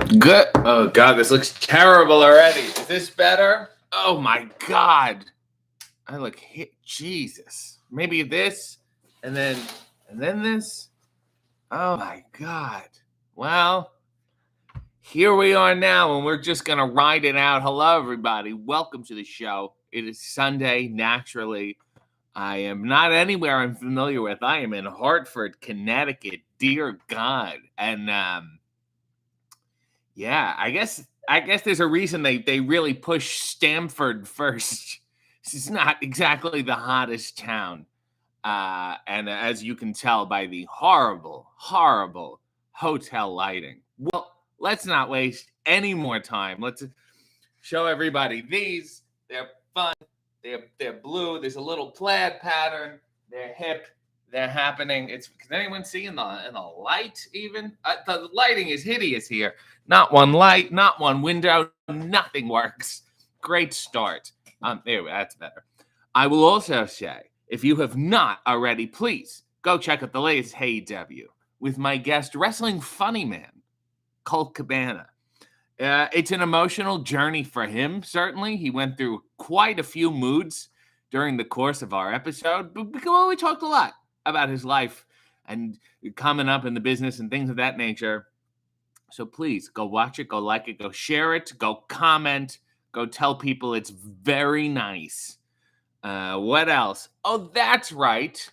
Good. Oh God, this looks terrible already. Is this better? Oh my God, I look hit. Jesus. Maybe this, and then this. Oh my God. Well, here we are now, and we're just gonna ride it out. Hello, everybody. Welcome to the show. It is Sunday. Naturally, I am not anywhere I'm familiar with. I am in Hartford, Connecticut. Dear God, and yeah, I guess there's a reason they really push Stamford first. This is not exactly the hottest town. And as you can tell by the horrible, horrible hotel lighting. Well, let's not waste any more time. Let's show everybody these. They're fun. They're blue. There's a little plaid pattern. They're hip. They're happening. Can anyone see in the light even? The lighting is hideous here. Not one light, not one window. Nothing works. Great start. There, that's better. I will also say, if you have not already, please go check out the latest Hey W with my guest, wrestling funny man, Colt Cabana. It's an emotional journey for him, certainly. He went through quite a few moods during the course of our episode, but we talked a lot about his life and coming up in the business and things of that nature. So please go watch it, go like it, go share it, go comment, go tell people it's very nice. What else? Oh, that's right.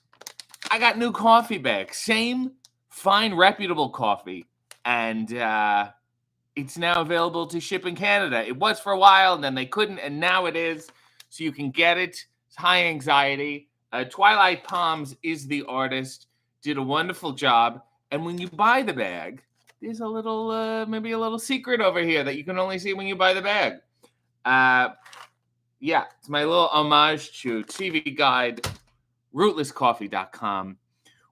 I got new coffee bags. Same fine, reputable coffee. And it's now available to ship in Canada. It was for a while, and then they couldn't, and now it is. So you can get it. It's high anxiety. Twilight Palms is the artist. Did a wonderful job. And when you buy the bag, there's a little, maybe a little secret over here that you can only see when you buy the bag. Yeah, it's my little homage to TV Guide, rootlesscoffee.com.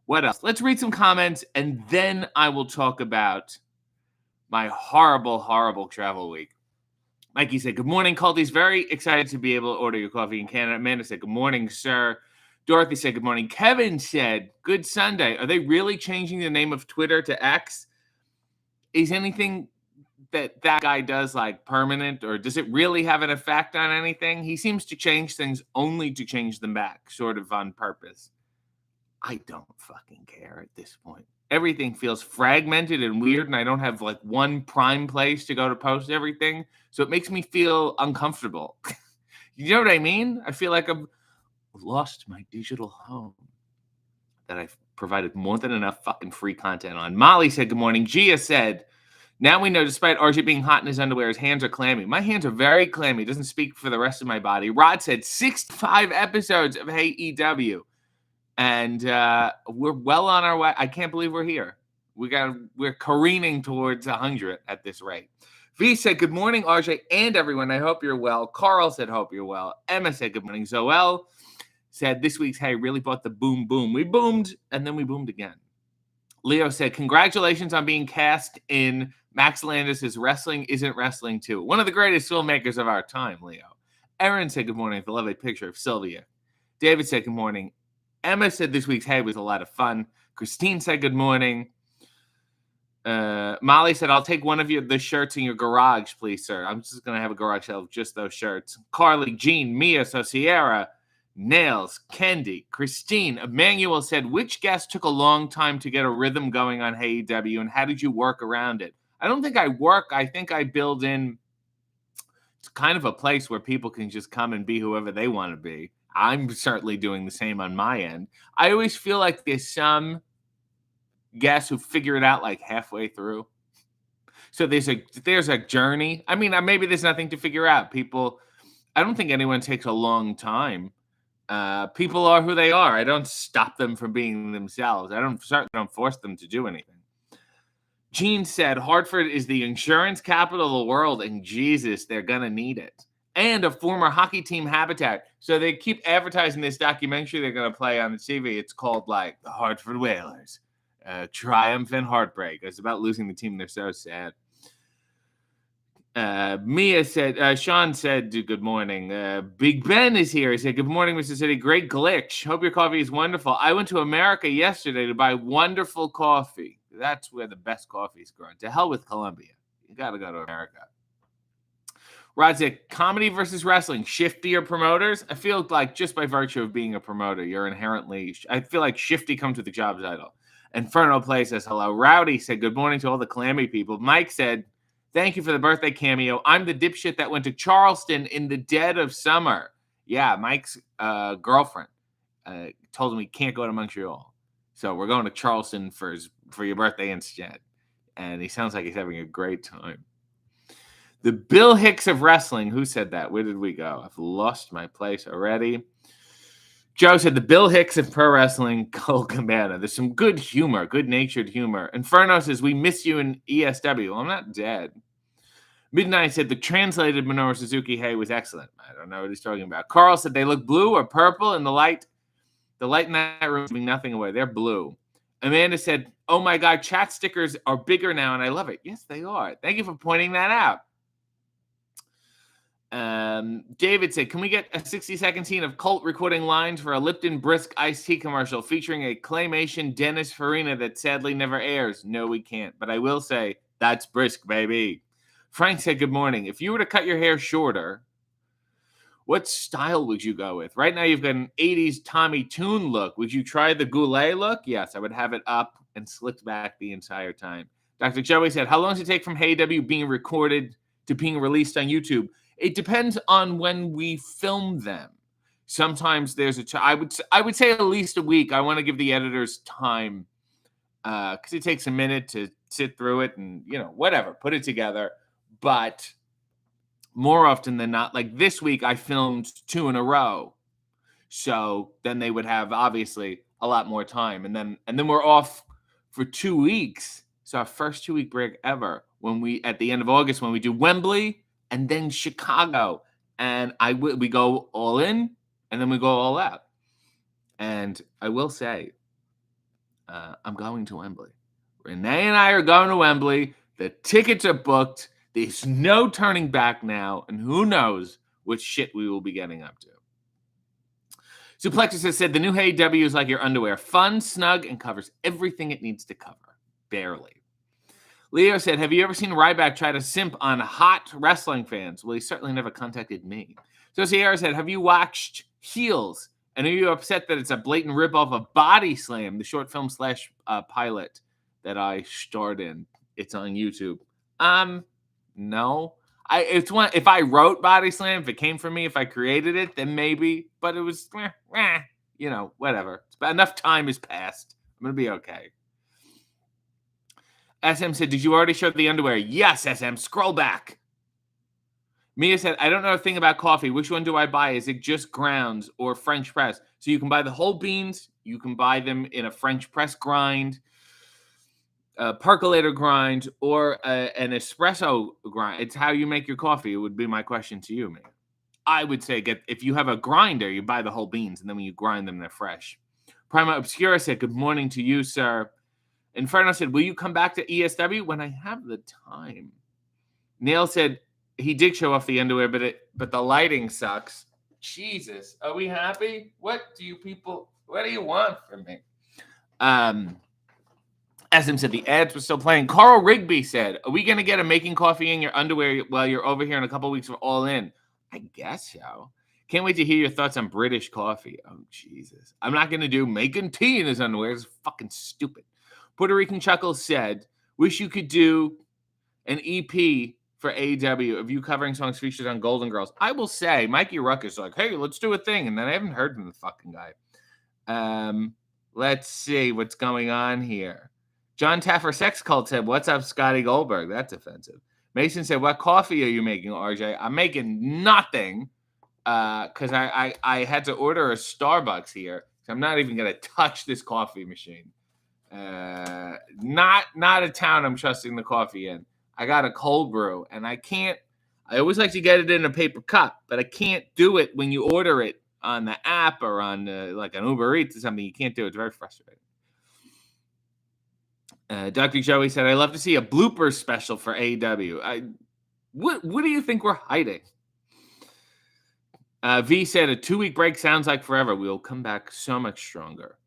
What else? Let's read some comments, and then I will talk about my horrible, horrible travel week. Mikey said, good morning, Culty's very excited to be able to order your coffee in Canada. Amanda said, good morning, sir. Dorothy said, good morning. Kevin said, good Sunday. Are they really changing the name of Twitter to X? Is anything that guy does like permanent, or does it really have an effect on anything? He seems to change things only to change them back, sort of on purpose. I don't fucking care at this point. Everything feels fragmented and weird, and I don't have like one prime place to go to post everything. So it makes me feel uncomfortable. You know what I mean? I feel like I've lost my digital home that I've provided more than enough fucking free content on. Molly said, good morning. Gia said, now we know despite RJ being hot in his underwear, his hands are clammy. My hands are very clammy. It doesn't speak for the rest of my body. Rod said 65 episodes of Hey EW. And we're well on our way. I can't believe we're here. We're careening towards 100 at this rate. V said, good morning, RJ and everyone. I hope you're well. Carl said, hope you're well. Emma said, good morning. Zoel said, this week's Hey really bought the boom boom. We boomed, and then we boomed again. Leo said, congratulations on being cast in Max Landis' Wrestling Isn't Wrestling 2. One of the greatest filmmakers of our time, Leo. Erin said, good morning, with a lovely picture of Sylvia. David said, good morning. Emma said this week's Hey was a lot of fun. Christine said good morning. Molly said, I'll take one of the shirts in your garage, please, sir. I'm just going to have a garage sale of just those shirts. Carly, Jean, Mia, so Sierra, Nails, Kendi, Christine. Emmanuel said, which guest took a long time to get a rhythm going on Hey W, and how did you work around it? I don't think I work. I think I build in. It's kind of a place where people can just come and be whoever they want to be. I'm certainly doing the same on my end. I always feel like there's some guests who figure it out like halfway through. So there's a journey. I mean, maybe there's nothing to figure out. People, I don't think anyone takes a long time. People are who they are. I don't stop them from being themselves. I certainly don't force them to do anything. Gene said, Hartford is the insurance capital of the world, and Jesus, they're going to need it. And a former hockey team habitat. So they keep advertising this documentary they're going to play on the TV. It's called, like, The Hartford Whalers. Triumph and Heartbreak. It's about losing the team. They're so sad. Mia said, Sean said, good morning. Big Ben is here. He said, good morning, Mr. City. Great glitch. Hope your coffee is wonderful. I went to America yesterday to buy wonderful coffee. That's where the best coffee is grown. To hell with Colombia. You got to go to America. Rod said, comedy versus wrestling, shiftier promoters. I feel like just by virtue of being a promoter, you're inherently, I feel like shifty comes with the job title. Inferno Play says hello. Rowdy said, good morning to all the clammy people. Mike said, thank you for the birthday cameo. I'm the dipshit that went to Charleston in the dead of summer. Yeah, Mike's girlfriend told him he can't go to Montreal. So we're going to Charleston for your birthday instead. And he sounds like he's having a great time. The Bill Hicks of wrestling. Who said that? Where did we go? I've lost my place already. Joe said the Bill Hicks of pro wrestling. Cole Cabana. There's some good humor, good-natured humor. Inferno says, we miss you in ESW. Well, I'm not dead. Midnight said the translated Minoru Suzuki Hey was excellent. I don't know what he's talking about. Carl said they look blue or purple in the light. The light in that room is giving nothing away. They're blue. Amanda said, oh my God, chat stickers are bigger now and I love it. Yes, they are. Thank you for pointing that out. David said, can we get a 60-second scene of Colt recording lines for a Lipton Brisk iced tea commercial featuring a claymation Dennis Farina that sadly never airs? No, we can't. But I will say, that's Brisk, baby. Frank said, good morning. If you were to cut your hair shorter, what style would you go with? Right now, you've got an 80s Tommy Tune look. Would you try the Goulet look? Yes, I would have it up and slicked back the entire time. Dr. Joey said, how long does it take from Hey W being recorded to being released on YouTube? It depends on when we film them. Sometimes there's I would say at least a week. I want to give the editors time because it takes a minute to sit through it and, whatever, put it together. But more often than not, like this week, I filmed 2 in a row. So then they would have obviously a lot more time. And then we're off for 2 weeks. So our first 2-week break ever at the end of August, when we do Wembley and then Chicago, and we go all in, and then we go all out. And I will say, I'm going to Wembley. Renee and I are going to Wembley. The tickets are booked. There's no turning back now, and who knows what shit we will be getting up to. Suplexus has said the new Hey W is like your underwear, fun, snug, and covers everything it needs to cover. Barely. Leo said, have you ever seen Ryback try to simp on hot wrestling fans? Well, he certainly never contacted me. So Sierra said, have you watched Heels? And are you upset that it's a blatant ripoff of Body Slam, the short film / pilot that I starred in? It's on YouTube. No. If I wrote Body Slam, if it came from me, if I created it, then maybe. But it was, whatever. Enough time has passed. I'm going to be okay. SM said, did you already show the underwear? Yes, SM. Scroll back. Mia said, I don't know a thing about coffee. Which one do I buy? Is it just grounds or French press? So you can buy the whole beans. You can buy them in a French press grind, a percolator grind, or an espresso grind. It's how you make your coffee. It would be my question to you, Mia. I would say if you have a grinder, you buy the whole beans, and then when you grind them, they're fresh. Prima Obscura said, good morning to you, sir. Inferno said, will you come back to ESW when I have the time? Neil said he did show off the underwear, but the lighting sucks. Jesus, are we happy? What do you want from me? SM said the ads were still playing. Carl Rigby said, are we going to get a making coffee in your underwear while you're over here in a couple weeks for All In? I guess so. Can't wait to hear your thoughts on British coffee. Oh, Jesus. I'm not going to do making tea in his underwear. It's fucking stupid. Puerto Rican Chuckles said, wish you could do an EP for AEW of you covering songs featured on Golden Girls. I will say, Mikey Ruck is like, hey, let's do a thing. And then I haven't heard from the fucking guy. Let's see what's going on here. John Taffer Sex Cult said, what's up, Scotty Goldberg? That's offensive. Mason said, what coffee are you making, RJ? I'm making nothing because I had to order a Starbucks here. So I'm not even going to touch this coffee machine. Not a town I'm trusting the coffee in. I got a cold brew, and I always like to get it in a paper cup, but I can't do it when you order it on the app or on like an Uber Eats or something. You can't do it. It's very frustrating. Dr. Joey said, I love to see a blooper special for AEW. What do you think we're hiding? V said, a 2-week break sounds like forever. We will come back so much stronger.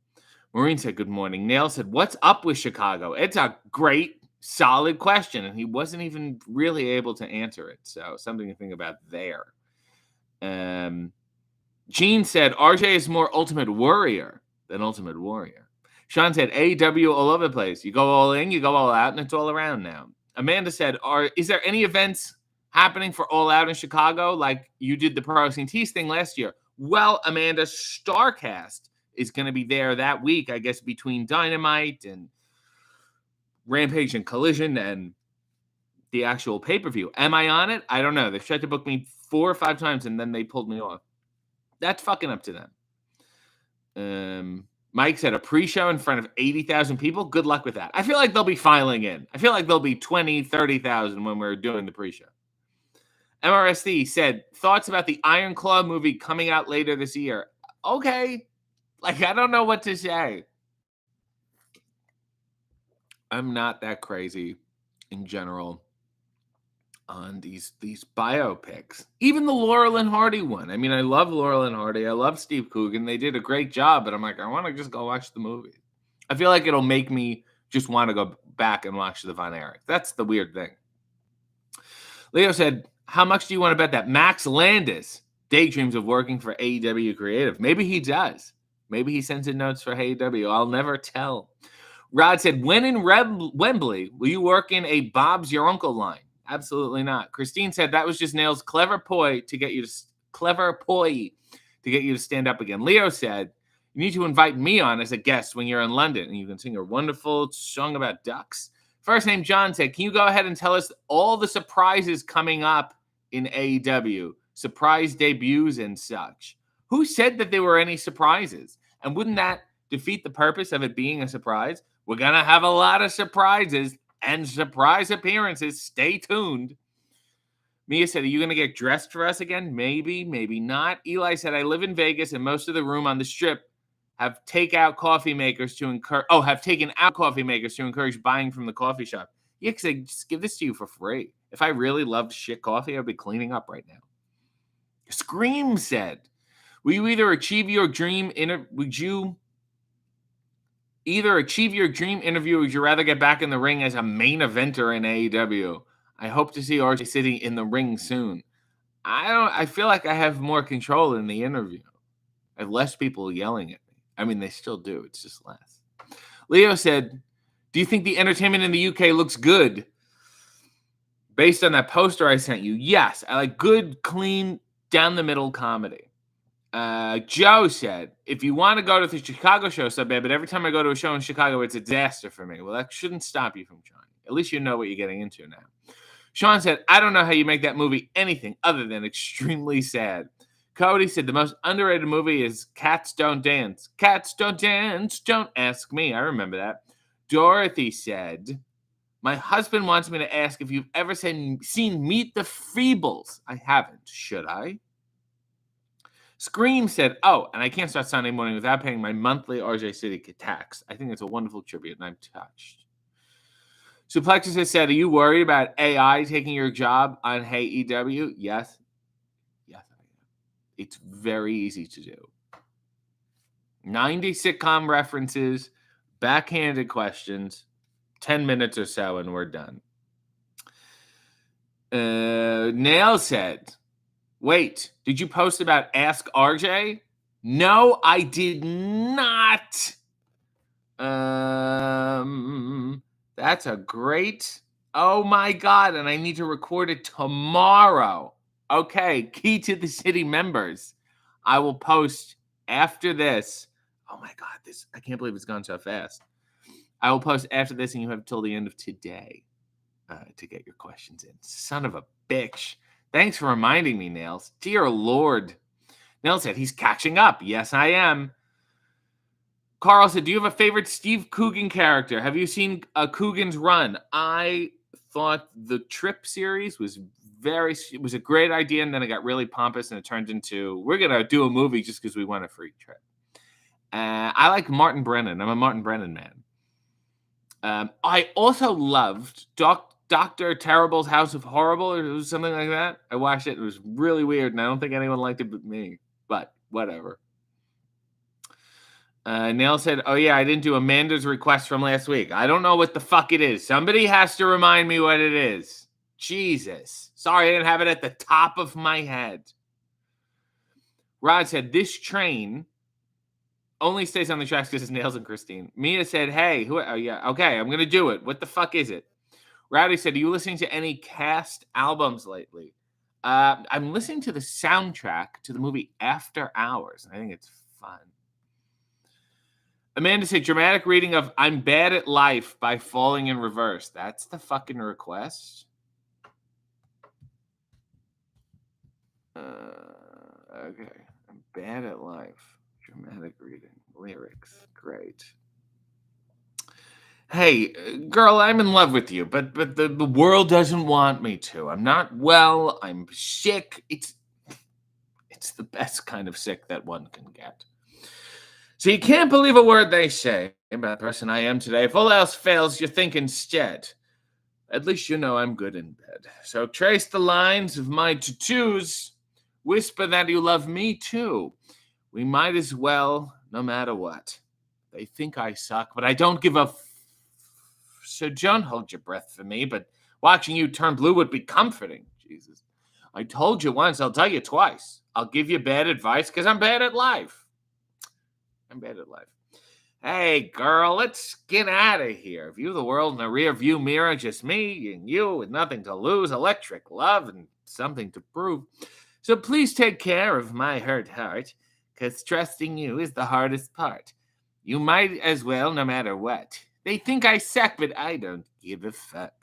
Maureen said, good morning. Nail said, what's up with Chicago? It's a great solid question, and he wasn't even really able to answer it. So something to think about there. Gene said RJ is more Ultimate Warrior than Ultimate Warrior. Sean said AEW all over the place. You go all in, you go all out, and it's all around now. Amanda said, is there any events happening for All Out in Chicago like you did the Pro Wrestling Tees thing last year? Well, Amanda, StarCast is going to be there that week, I guess, between Dynamite and Rampage and Collision and the actual pay-per-view. Am I on it? I don't know. They've tried to book me 4 or 5 times, and then they pulled me off. That's fucking up to them. Mike said a pre-show in front of 80,000 people. Good luck with that. I feel like they'll be filing in. I feel like there'll be 20, 30,000 when we're doing the pre-show. MRSD said, thoughts about the Iron Claw movie coming out later this year. Okay. Like, I don't know what to say. I'm not that crazy in general on these biopics. Even the Laurel and Hardy one. I mean, I love Laurel and Hardy. I love Steve Coogan. They did a great job, but I'm like, I want to just go watch the movie. I feel like it'll make me just want to go back and watch the Von Erich. That's the weird thing. Leo said, how much do you want to bet that Max Landis daydreams of working for AEW Creative? Maybe he does. Maybe he sends in notes for AEW. I'll never tell. Rod said, when in Wembley, will you work in a Bob's Your Uncle line? Absolutely not. Christine said that was just Nail's clever ploy to get you to stand up again. Leo said, you need to invite me on as a guest when you're in London, and you can sing a wonderful song about ducks. First name John said, can you go ahead and tell us all the surprises coming up in AEW? Surprise debuts and such. Who said that there were any surprises? And wouldn't that defeat the purpose of it being a surprise? We're going to have a lot of surprises and surprise appearances. Stay tuned. Mia said, are you going to get dressed for us again? Maybe, maybe not. Eli said, I live in Vegas and most of the room on the strip have taken out coffee makers to encourage buying from the coffee shop. Yeah, because I just give this to you for free. If I really loved shit coffee, I'd be cleaning up right now. Scream said, will you either achieve your dream interview, or would you rather get back in the ring as a main eventer in AEW? I hope to see RJ sitting in the ring soon. I feel like I have more control in the interview. I have less people yelling at me. I mean, they still do. It's just less. Leo said, do you think the entertainment in the UK looks good? Based on that poster I sent you, yes. I like good, clean, down-the-middle comedy. Joe said, if you want to go to the Chicago show so bad, but every time I go to a show in Chicago, it's a disaster for me. Well, that shouldn't stop you from trying. At least you know what you're getting into now. Sean said, I don't know how you make that movie anything other than extremely sad. Cody said, the most underrated movie is Cats Don't Dance. Cats Don't Dance, don't ask me. I remember that. Dorothy said, my husband wants me to ask if you've ever seen Meet the Feebles. I haven't. Should I? Scream said, oh, and I can't start Sunday morning without paying my monthly RJ City tax. I think it's a wonderful tribute, and I'm touched. Suplexus has said, are you worried about AI taking your job on Hey EW? Yes. Yes, I am. It's very easy to do. 90 sitcom references, backhanded questions, 10 minutes or so, and we're done. Nail said, wait, did you post about Ask RJ? No, I did not. That's a great, oh my God, and I need to record it tomorrow. Okay, key to the city members. I will post after this. Oh my God, I can't believe it's gone so fast. I will post after this, and you have till the end of today to get your questions in. Son of a bitch. Thanks for reminding me, Nails. Dear Lord. Nails said, he's catching up. Yes, I am. Carl said, do you have a favorite Steve Coogan character? Have you seen Coogan's run? I thought the Trip series was it was a great idea, and then it got really pompous, and it turned into, we're going to do a movie just because we want a free trip. I like Martin Brennan. I'm a Martin Brennan man. I also loved Dr. Terrible's House of Horrible, or it was something like that. I watched it. It was really weird, and I don't think anyone liked it but me. But whatever. Nail said, oh, yeah, I didn't do Amanda's request from last week. I don't know what the fuck it is. Somebody has to remind me what it is. Jesus. Sorry, I didn't have it at the top of my head. Rod said, this train only stays on the tracks because it's Nails and Christine. Mia said, hey, oh, yeah, okay, I'm going to do it. What the fuck is it? Rowdy said, are you listening to any cast albums lately? I'm listening to the soundtrack to the movie After Hours. I think it's fun. Amanda said, dramatic reading of I'm Bad at Life by Falling in Reverse. That's the fucking request. Okay. I'm Bad at Life. Dramatic reading. Lyrics. Great. Hey, girl, I'm in love with you, but the world doesn't want me to. I'm not well. I'm sick. It's the best kind of sick that one can get. So you can't believe a word they say about the person I am today. If all else fails, you think instead. At least you know I'm good in bed. So trace the lines of my tattoos. Whisper that you love me too. We might as well, no matter what. They think I suck, but I don't give a So don't hold your breath for me, but watching you turn blue would be comforting. Jesus. I told you once, I'll tell you twice. I'll give you bad advice because I'm bad at life. I'm bad at life. Hey, girl, let's get out of here. View the world in a rear view mirror, just me and you with nothing to lose, electric love, and something to prove. So please take care of my hurt heart, because trusting you is the hardest part. You might as well, no matter what. They think I suck, but I don't give a fuck.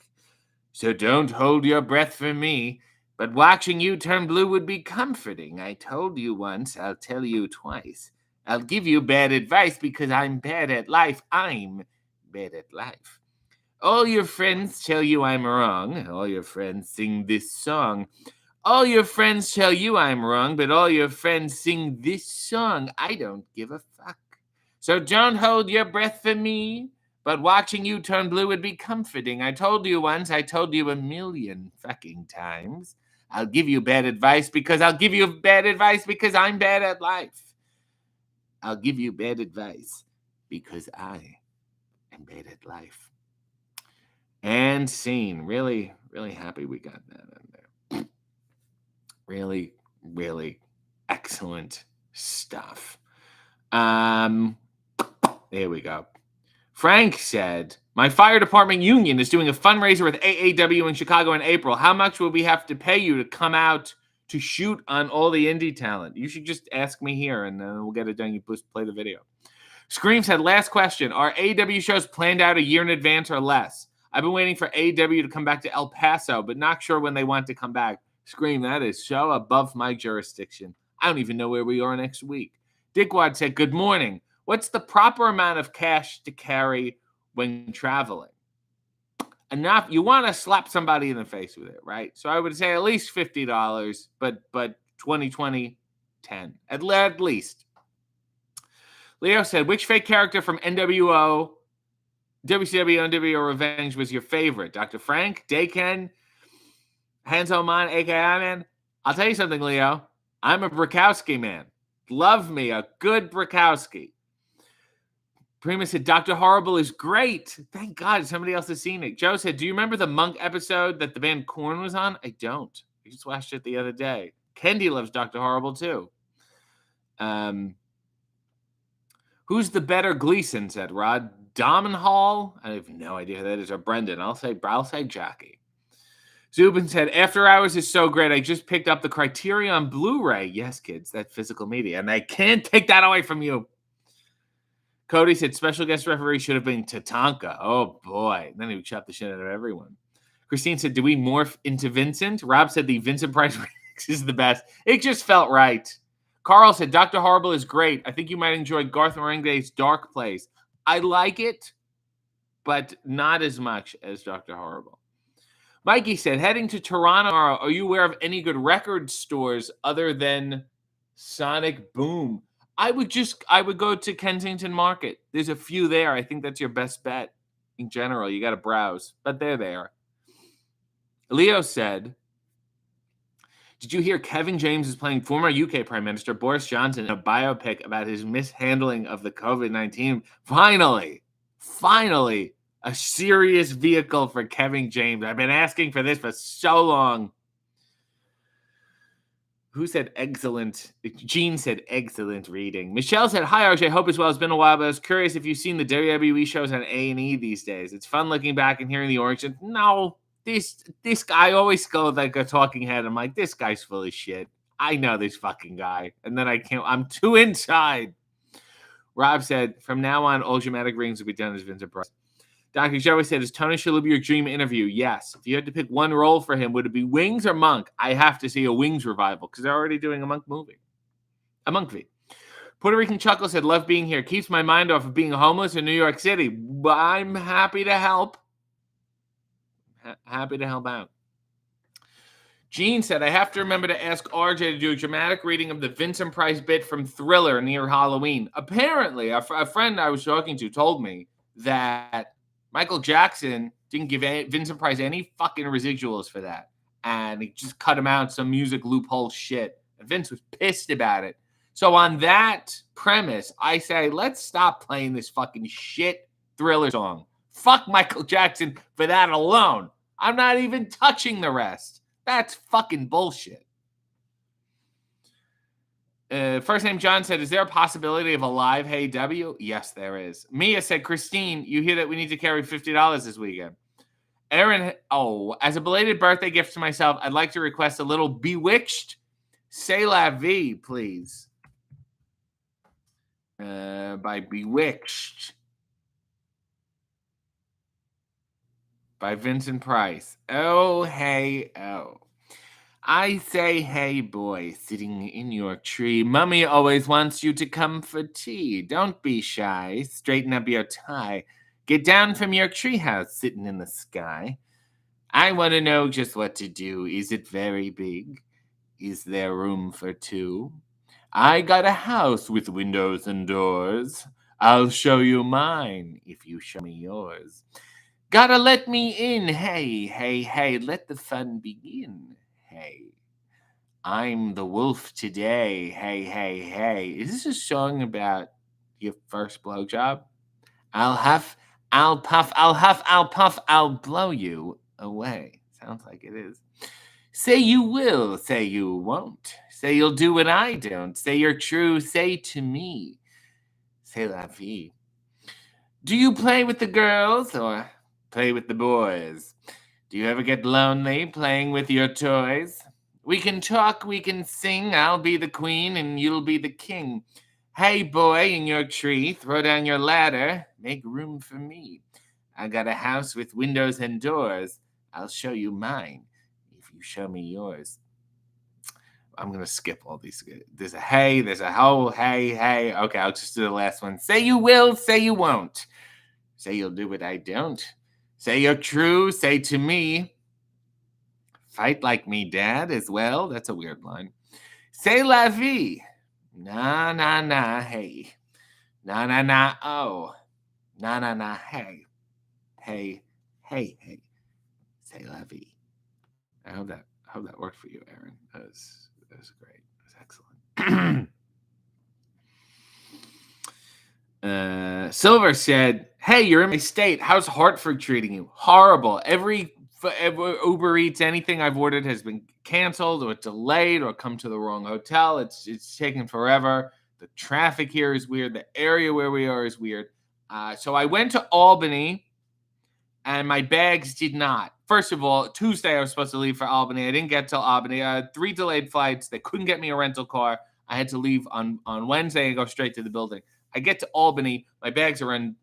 So don't hold your breath for me, but watching you turn blue would be comforting. I told you once, I'll tell you twice. I'll give you bad advice because I'm bad at life. I'm bad at life. All your friends tell you I'm wrong. All your friends sing this song. All your friends tell you I'm wrong, but all your friends sing this song. I don't give a fuck. So don't hold your breath for me, but watching you turn blue would be comforting. I told you once, I told you a million fucking times. I'll give you bad advice because I'm bad at life. I'll give you bad advice because I am bad at life. And scene. Really, really happy we got that in there. Really, really excellent stuff. There we go. Frank said, my fire department union is doing a fundraiser with AAW in Chicago in April. How much will we have to pay you to come out to shoot on all the indie talent? You should just ask me here, and then we'll get it done. You just play the video. Scream said, last question. Are AEW shows planned out a year in advance or less? I've been waiting for AEW to come back to El Paso, but not sure when they want to come back. Scream, that is so above my jurisdiction. I don't even know where we are next week. Dickwad said, good morning. What's the proper amount of cash to carry when traveling? Enough. You want to slap somebody in the face with it, right? So I would say at least $50, but 2020, 10 at least. Leo said, which fake character from NWO, WCW, NWO Revenge was your favorite? Dr. Frank, Daken, Hanzo Man, aka Man? I'll tell you something, Leo. I'm a Brakowski man. Love me a good Brakowski. Prima said, Dr. Horrible is great. Thank God somebody else has seen it. Joe said, do you remember the Monk episode that the band Korn was on? I don't. I just watched it the other day. Kendi loves Dr. Horrible too. Who's the better Gleason, said Rod. Domenhall? I have no idea who that is. Or Brendan. I'll say Jackie. Zubin said, After Hours is so great. I just picked up the Criterion Blu-ray. Yes, kids, that's physical media. And I can't take that away from you. Cody said, special guest referee should have been Tatanka. Oh, boy. Then he would chop the shit out of everyone. Christine said, do we morph into Vincent? Rob said the Vincent Price remix is the best. It just felt right. Carl said, Dr. Horrible is great. I think you might enjoy Garth Marenghi's Dark Place. I like it, but not as much as Dr. Horrible. Mikey said, heading to Toronto tomorrow, are you aware of any good record stores other than Sonic Boom? I would go to Kensington Market. There's a few there. I think that's your best bet. In general, you got to browse, but they're there. Leo said, Did you hear Kevin James is playing former UK Prime Minister Boris Johnson in a biopic about his mishandling of the COVID-19? Finally, a serious vehicle for Kevin James. I've been asking for this for so long. Who said excellent? Gene said excellent reading. Michelle said, hi, RJ. Hope as well. It's been a while, but I was curious if you've seen the WWE shows on A&E these days. It's fun looking back and hearing the origin. No, this guy, I always go like a talking head. I'm like, this guy's full of shit. I know this fucking guy. And then I'm too inside. Rob said, from now on, all dramatic rings will be done as Vincent Price. Dr. Joey said, is Tony Shalhoub your dream interview? Yes. If you had to pick one role for him, would it be Wings or Monk? I have to see a Wings revival because they're already doing a Monk movie. A Monk movie. Puerto Rican Chuckle said, love being here. Keeps my mind off of being homeless in New York City. But I'm happy to help. Happy to help out. Gene said, I have to remember to ask RJ to do a dramatic reading of the Vincent Price bit from Thriller near Halloween. Apparently, a friend I was talking to told me that Michael Jackson didn't give Vincent Price any fucking residuals for that. And he just cut him out some music loophole shit. And Vince was pissed about it. So on that premise, I say, let's stop playing this fucking shit Thriller song. Fuck Michael Jackson for that alone. I'm not even touching the rest. That's fucking bullshit. First name John said, is there a possibility of a live Hey W? Yes, there is. Mia said, Christine, you hear that we need to carry $50 this weekend. Aaron, as a belated birthday gift to myself, I'd like to request a little Bewitched C'est la vie, please. By Bewitched. By Vincent Price. Oh, hey, oh. I say, hey, boy, sitting in your tree. Mummy always wants you to come for tea. Don't be shy. Straighten up your tie. Get down from your treehouse sitting in the sky. I want to know just what to do. Is it very big? Is there room for two? I got a house with windows and doors. I'll show you mine if you show me yours. Gotta let me in. Hey, hey, hey, let the fun begin. Hey, I'm the wolf today. Hey, hey, hey. Is this a song about your first blowjob? I'll huff, I'll puff, I'll huff, I'll puff, I'll blow you away. Sounds like it is. Say you will, say you won't. Say you'll do what I don't. Say you're true, say to me. C'est la vie. Do you play with the girls or play with the boys? Do you ever get lonely playing with your toys? We can talk, we can sing. I'll be the queen and you'll be the king. Hey, boy, in your tree, throw down your ladder. Make room for me. I got a house with windows and doors. I'll show you mine if you show me yours. I'm going to skip all these. There's a hey, there's a ho, hey, hey. Okay, I'll just do the last one. Say you will, say you won't. Say you'll do what I don't. Say you're true, say to me. Fight like me, Dad, as well. That's a weird line. C'est la vie. Na, na, na, hey. Na, na, na, oh. Na, na, na, hey. Hey, hey, hey. C'est la vie. I hope that worked for you, Aaron. That was great. That was excellent. Silver said, hey, you're in my state. How's Hartford treating you? Horrible. Every Uber Eats, anything I've ordered has been canceled or delayed or come to the wrong hotel. It's taken forever. The traffic here is weird. The area where we are is weird. So I went to Albany, and my bags did not. First of all, Tuesday I was supposed to leave for Albany. I didn't get till Albany. I had 3 delayed flights. They couldn't get me a rental car. I had to leave on Wednesday and go straight to the building. I get to Albany. My bags are in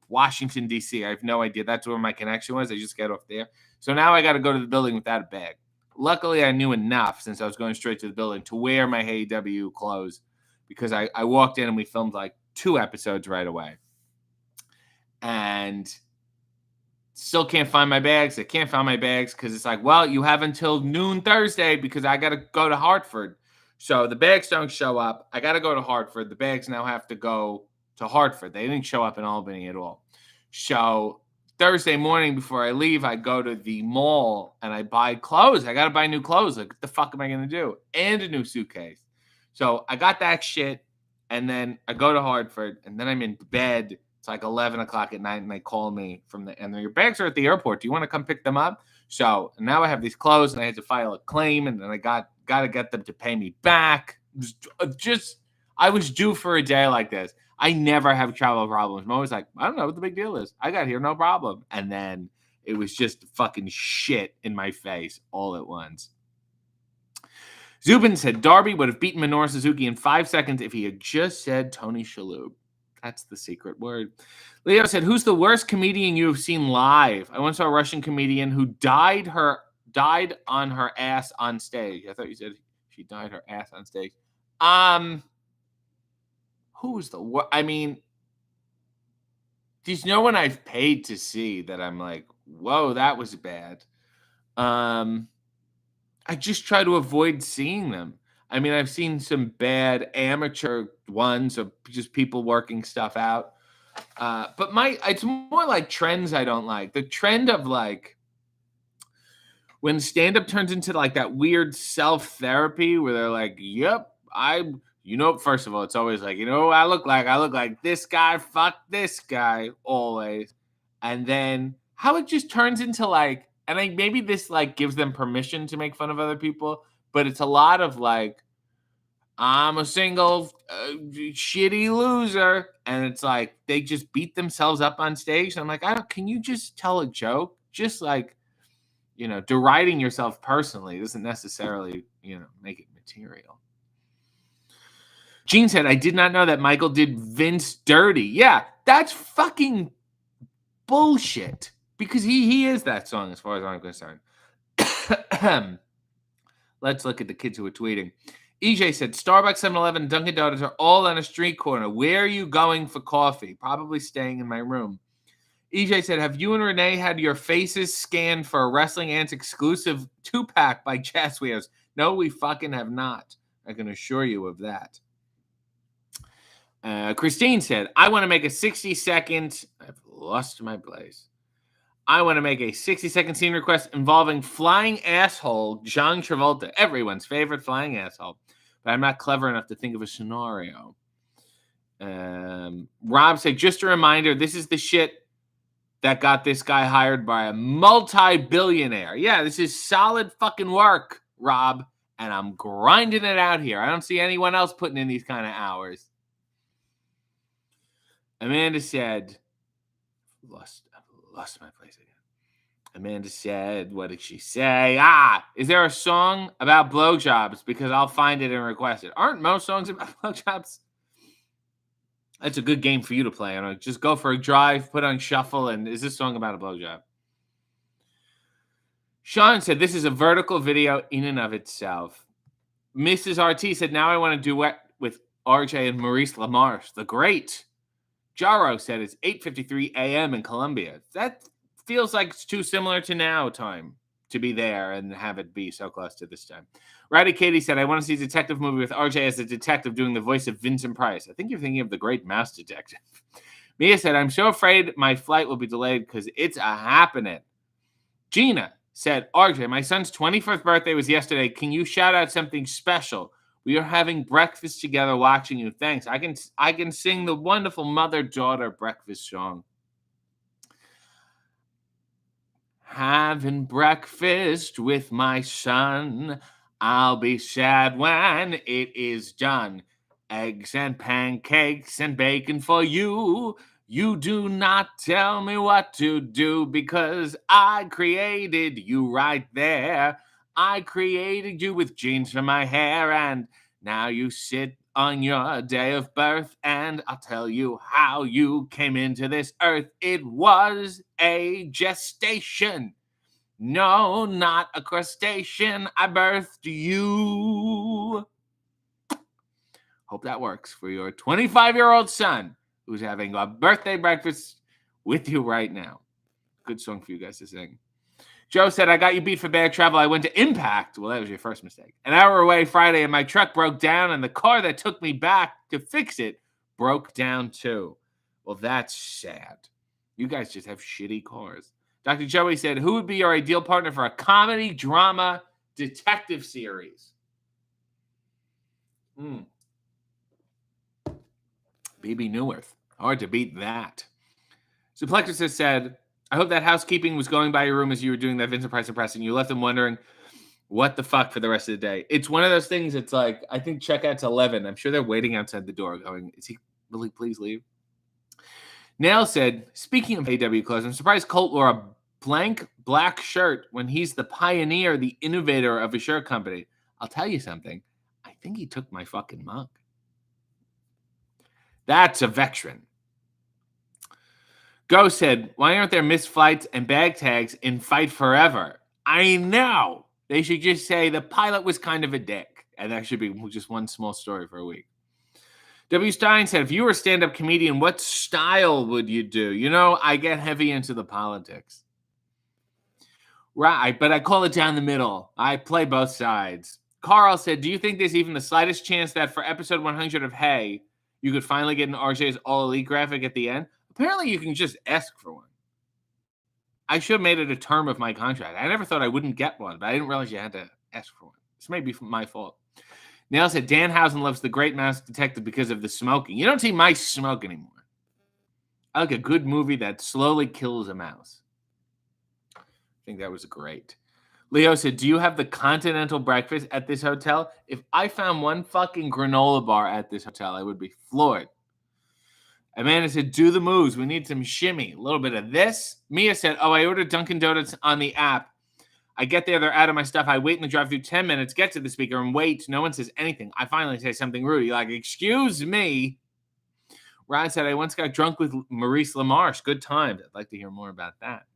Washington, D.C. I have no idea. That's where my connection was. I just got off there. So now I got to go to the building without a bag. Luckily, I knew enough since I was going straight to the building to wear my Hey W clothes because I walked in and we filmed like 2 episodes right away. And still can't find my bags. I can't find my bags because it's like, well, you have until noon Thursday because I got to go to Hartford. So the bags don't show up. I got to go to Hartford. The bags now have to go to Hartford. They didn't show up in Albany at all. So Thursday morning before I leave, I go to the mall and I buy clothes. I got to buy new clothes. Like, what the fuck am I going to do? And a new suitcase. So I got that shit. And then I go to Hartford and then I'm in bed. It's like 11 o'clock at night and they call me and your bags are at the airport. Do you want to come pick them up? So now I have these clothes and I had to file a claim and then I got to get them to pay me back. I was due for a day like this. I never have travel problems. I'm always like, I don't know what the big deal is. I got here, no problem. And then it was just fucking shit in my face all at once. Zubin said Darby would have beaten Minoru Suzuki in 5 seconds if he had just said Tony Shalhoub. That's the secret word. Leo said, who's the worst comedian you have seen live? I once saw a Russian comedian who died on her ass on stage. I thought you said she died her ass on stage. Who's the worst? I mean, there's no one I've paid to see that I'm like, whoa, that was bad. I just try to avoid seeing them. I mean, I've seen some bad amateur ones of just people working stuff out. But it's more like trends I don't like. The trend of like when stand-up turns into like that weird self-therapy where they're like, yep, first of all, it's always like, I look like this guy, fuck this guy, always. And then how it just turns into like, and maybe this like gives them permission to make fun of other people, but it's a lot of like, I'm a single shitty loser. And it's like, they just beat themselves up on stage. And I'm like, can you just tell a joke? Just like, deriding yourself personally doesn't necessarily, make it material. Gene said, I did not know that Michael did Vince dirty. Yeah, that's fucking bullshit. Because he is that song as far as I'm concerned. Let's look at the kids who are tweeting. EJ said, Starbucks, 7-Eleven, Dunkin' Donuts are all on a street corner. Where are you going for coffee? Probably staying in my room. EJ said, have you and Renee had your faces scanned for a Wrestling Ants exclusive 2-pack by Jazz Wears? No, we fucking have not. I can assure you of that. Christine said, I want to make a 60-second... I've lost my place. I want to make a 60-second scene request involving flying asshole John Travolta, everyone's favorite flying asshole. But I'm not clever enough to think of a scenario. Rob said, just a reminder, this is the shit that got this guy hired by a multi-billionaire. Yeah, this is solid fucking work, Rob. And I'm grinding it out here. I don't see anyone else putting in these kind of hours. Amanda said, I've lost my place again. Amanda said, what did she say? Is there a song about blowjobs? Because I'll find it and request it. Aren't most songs about blowjobs? That's a good game for you to play. Just go for a drive, put on shuffle, and is this song about a blowjob? Sean said, this is a vertical video in and of itself. Mrs. RT said, now I want to duet with RJ and Maurice LaMarche, the great. Jaro said it's 8:53 a.m. in Colombia. That feels like it's too similar to now time to be there and have it be so close to this time. Rowdy Katie said, I want to see a detective movie with RJ as a detective doing the voice of Vincent Price. I think you're thinking of The Great Mouse Detective. Mia said, I'm so afraid my flight will be delayed because it's a happening. Gina said, RJ, my son's 21st birthday was yesterday. Can you shout out something special? We are having breakfast together watching you. Thanks. I can sing the wonderful mother-daughter breakfast song. Having breakfast with my son. I'll be sad when it is done. Eggs and pancakes and bacon for you. You do not tell me what to do because I created you right there. I created you with jeans for my hair, and now you sit on your day of birth, and I'll tell you how you came into this earth. It was a gestation. No, not a crustacean. I birthed you. Hope that works for your 25-year-old son who's having a birthday breakfast with you right now. Good song for you guys to sing. Joe said, I got you beat for bad travel. I went to Impact. Well, that was your first mistake. An hour away Friday, and my truck broke down, and the car that took me back to fix it broke down too. Well, that's sad. You guys just have shitty cars. Dr. Joey said, who would be your ideal partner for a comedy, drama, detective series? BB Newirth. Hard to beat that. Suplexus has said, I hope that housekeeping was going by your room as you were doing that Vincent Price impression. You left them wondering what the fuck for the rest of the day. It's one of those things, it's like, I think checkout's 11. I'm sure they're waiting outside the door going, will he please leave? Nail said, speaking of AW clothes, I'm surprised Colt wore a blank black shirt when he's the pioneer, the innovator of a shirt company. I'll tell you something. I think he took my fucking mug. That's a veteran. Go said, why aren't there missed flights and bag tags in Fight Forever? I know. They should just say the pilot was kind of a dick. And that should be just one small story for a week. W. Stein said, if you were a stand-up comedian, what style would you do? You know, I get heavy into the politics. Right, but I call it down the middle. I play both sides. Carl said, do you think there's even the slightest chance that for episode 100 of Hey, you could finally get an RJ's All Elite graphic at the end? Apparently, you can just ask for one. I should have made it a term of my contract. I never thought I wouldn't get one, but I didn't realize you had to ask for one. This may be my fault. Nail said, Danhausen loves The Great Mouse Detective because of the smoking. You don't see mice smoke anymore. I like a good movie that slowly kills a mouse. I think that was great. Leo said, do you have the continental breakfast at this hotel? If I found one fucking granola bar at this hotel, I would be floored. Amanda said, do the moves. We need some shimmy. A little bit of this. Mia said, oh, I ordered Dunkin' Donuts on the app. I get there, they're out of my stuff. I wait in the drive-thru 10 minutes, get to the speaker, and wait. No one says anything. I finally say something rude. You're like, excuse me. Ryan said, I once got drunk with Maurice LaMarche. Good times. I'd like to hear more about that.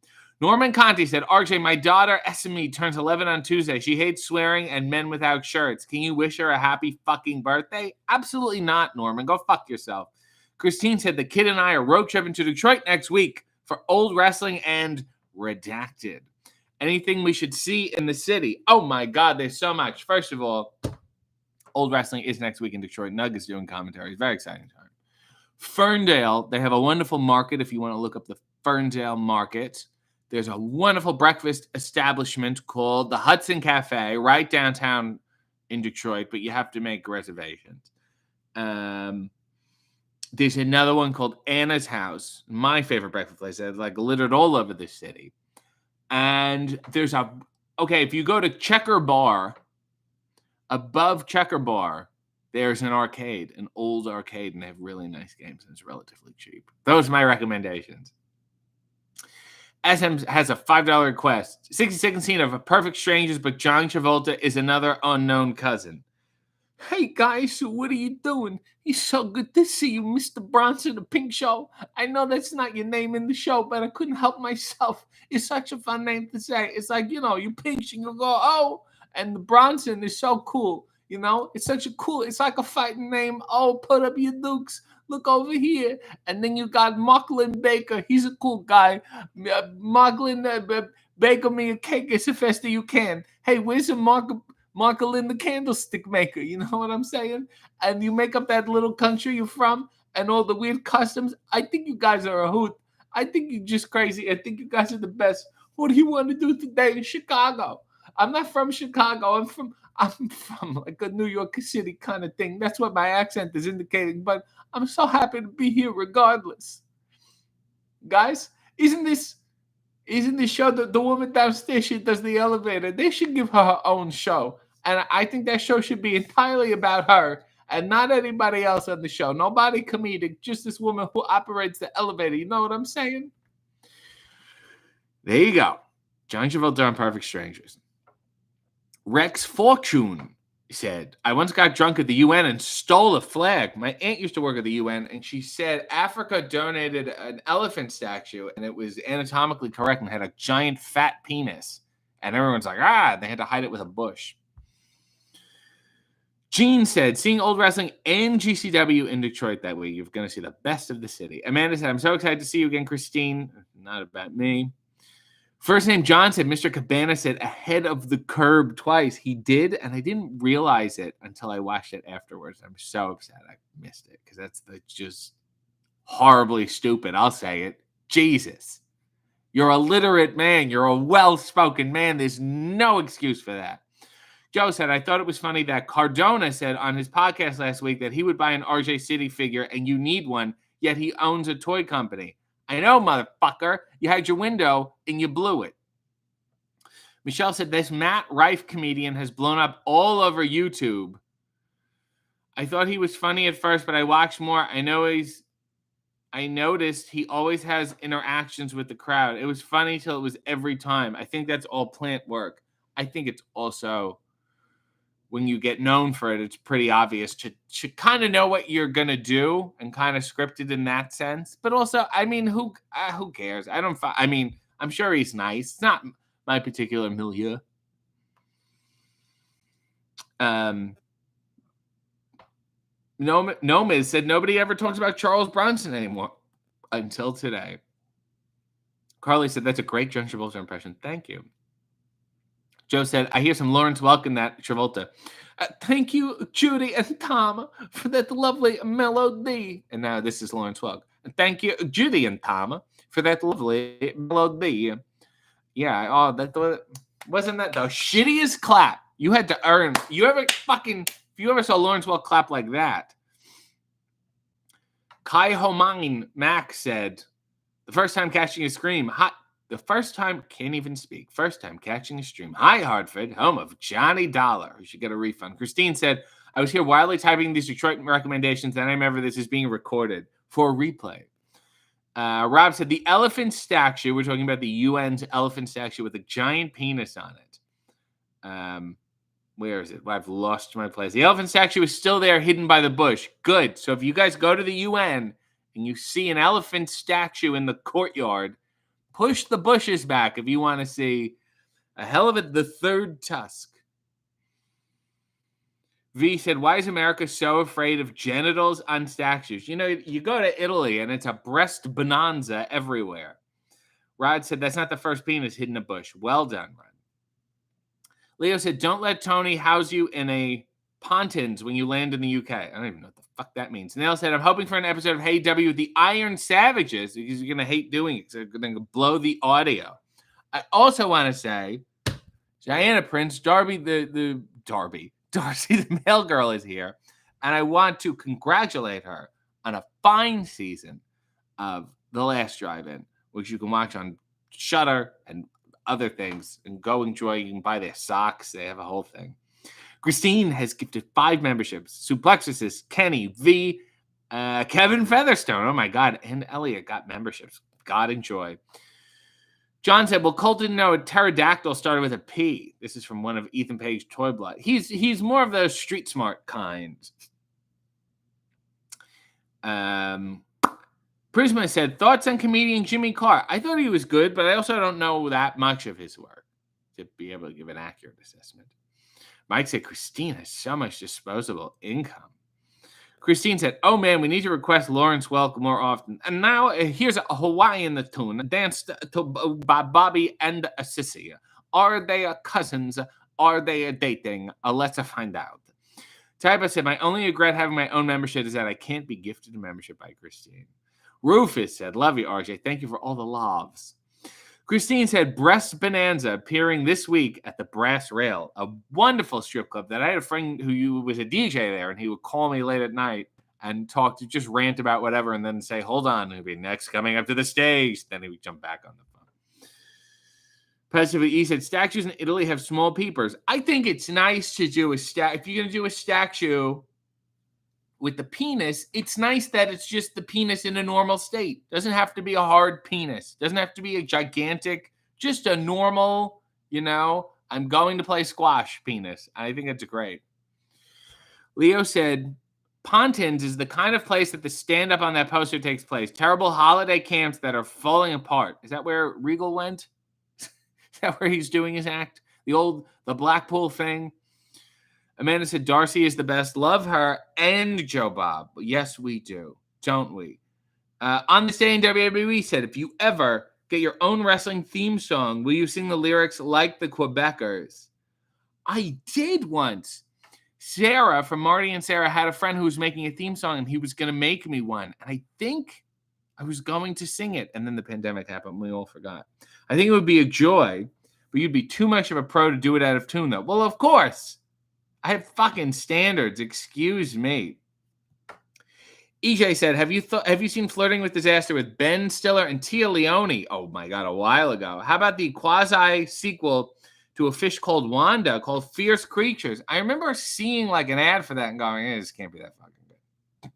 Norman Conti said, RJ, my daughter, Esme, turns 11 on Tuesday. She hates swearing and men without shirts. Can you wish her a happy fucking birthday? Absolutely not, Norman. Go fuck yourself. Christine said, the kid and I are road tripping to Detroit next week for Old Wrestling and Redacted. Anything we should see in the city? Oh, my God, there's so much. First of all, Old Wrestling is next week in Detroit. Nug is doing commentary. It's very exciting time. Ferndale, they have a wonderful market if you want to look up the Ferndale Market. There's a wonderful breakfast establishment called the Hudson Cafe right downtown in Detroit, but you have to make reservations. There's another one called Anna's House, my favorite breakfast place. That's like littered all over the city. And there's if you go to Checker Bar, above Checker Bar, there's an arcade, an old arcade, and they have really nice games, and it's relatively cheap. Those are my recommendations. SM has a $5 request. 60-second scene of A Perfect Strangers, but John Travolta is another unknown cousin. Hey, guys, what are you doing? It's so good to see you, Mr. Bronson, the Pink Show. I know that's not your name in the show, but I couldn't help myself. It's such a fun name to say. It's like, you pinch and you go, oh, and the Bronson is so cool. It's it's like a fighting name. Oh, put up your dukes. Look over here. And then you got Marklin Baker. He's a cool guy. Marklin Baker me a cake as fast as you can. Hey, where's the Marklin the candlestick maker? You know what I'm saying? And you make up that little country you're from and all the weird customs. I think you guys are a hoot. I think you're just crazy. I think you guys are the best. What do you want to do today in Chicago? I'm not from Chicago. I'm from like a New York City kind of thing. That's what my accent is indicating. But I'm so happy to be here regardless. Guys, isn't this show the woman downstairs, she does the elevator? They should give her own show. And I think that show should be entirely about her and not anybody else on the show. Nobody comedic, just this woman who operates the elevator. You know what I'm saying? There you go. John Travolta on Perfect Strangers. Rex Fortune said, I once got drunk at the UN and stole a flag. My aunt used to work at the UN, and she said Africa donated an elephant statue, and it was anatomically correct and had a giant fat penis. And everyone's like, they had to hide it with a bush. Gene said, seeing Old Wrestling and GCW in Detroit that week, you're going to see the best of the city. Amanda said, I'm so excited to see you again, Christine. Not about me. First name John said, Mr. Cabana said ahead of the curb twice. He did, and I didn't realize it until I watched it afterwards. I'm so upset I missed it because that's just horribly stupid. I'll say it. Jesus. You're a literate man. You're a well-spoken man. There's no excuse for that. Joe said, I thought it was funny that Cardona said on his podcast last week that he would buy an RJ City figure and you need one, yet he owns a toy company. I know, motherfucker. You had your window and you blew it. Michelle said, this Matt Rife comedian has blown up all over YouTube. I thought he was funny at first, but I watched more. I noticed he always has interactions with the crowd. It was funny till it was every time. I think that's all plant work. I think it's also, when you get known for it, it's pretty obvious to kind of know what you're going to do and kind of scripted in that sense. But also, I mean, who cares? I'm sure he's nice. It's not my particular milieu. Nomad said nobody ever talks about Charles Bronson anymore until today. Carly said that's a great John Travolta impression. Thank you. Joe said, I hear some Lawrence Welk in that Travolta. Thank you, Judy and Tom, for that lovely melody. And now this is Lawrence Welk. Thank you, Judy and Tom, for that lovely melody. Yeah, wasn't that the shittiest clap you had to earn? If you ever saw Lawrence Welk clap like that. Kai Homine Mac said, the first time catching a stream, first time catching a stream. Hi, Hartford, home of Johnny Dollar, who should get a refund. Christine said, I was here wildly typing these Detroit recommendations, and I remember this is being recorded for a replay. Rob said, the elephant statue, we're talking about the UN's elephant statue with a giant penis on it. Where is it? Well, I've lost my place. The elephant statue is still there, hidden by the bush. Good. So if you guys go to the UN and you see an elephant statue in the courtyard, push the bushes back if you want to see a hell of it, the third tusk. V said, why is America so afraid of genitals on statues? You know, you go to Italy and it's a breast bonanza everywhere. Rod said, that's not the first penis hidden in a bush. Well done, Rod. Leo said, don't let Tony house you in a Pontins when you land in the UK. I don't even know what the fuck that means. Nail said, I'm hoping for an episode of Hey W with the Iron Savages because you're going to hate doing it. They're going to blow the audio. I also want to say, Diana Prince, Darcy the mail girl is here. And I want to congratulate her on a fine season of The Last Drive-In, which you can watch on Shudder and other things and go enjoy. You can buy their socks. They have a whole thing. Christine has gifted 5 memberships. Suplexus, Kenny, V, Kevin Featherstone. Oh my God. And Elliot got memberships. God enjoy. John said, well, Colt didn't know a pterodactyl started with a P. This is from one of Ethan Page's Toy Blood. He's more of the street smart kind. Prisma said, thoughts on comedian Jimmy Carr? I thought he was good, but I also don't know that much of his work to be able to give an accurate assessment. Mike said, Christine has so much disposable income. Christine said, oh man, we need to request Lawrence Welk more often. And now here's a Hawaiian tune danced to by Bobby and Sissy. Are they cousins? Are they dating? Let's find out. Typa said, my only regret having my own membership is that I can't be gifted a membership by Christine. Rufus said, love you, RJ. Thank you for all the loves. Christine said, Breast Bonanza appearing this week at the Brass Rail, a wonderful strip club that I had a friend who was a DJ there, and he would call me late at night and just rant about whatever, and then say, hold on, it'll be next coming up to the stage. Then he would jump back on the phone. Pacific E said, statues in Italy have small peepers. I think it's nice to do if you're going to do a statue with the penis, it's nice that it's just the penis in a normal state. Doesn't have to be a hard penis. Doesn't have to be a gigantic, just a normal, I'm going to play squash penis. I think it's great. Leo said, Pontins is the kind of place that the stand-up on that poster takes place. Terrible holiday camps that are falling apart. Is that where Regal went? Is that where he's doing his act? The Blackpool thing? Amanda said, Darcy is the best. Love her and Joe Bob. Yes, we do. Don't we? On this day in WWE said, if you ever get your own wrestling theme song, will you sing the lyrics like the Quebecers? I did once. Sarah from Marty and Sarah had a friend who was making a theme song, and he was going to make me one. And I think I was going to sing it, and then the pandemic happened. We all forgot. I think it would be a joy, but you'd be too much of a pro to do it out of tune, though. Well, of course. I have fucking standards. Excuse me. EJ said, have you seen Flirting with Disaster with Ben Stiller and Tia Leone? Oh my God, a while ago. How about the quasi sequel to A Fish Called Wanda called Fierce Creatures? I remember seeing like an ad for that and going, this can't be that fucking good.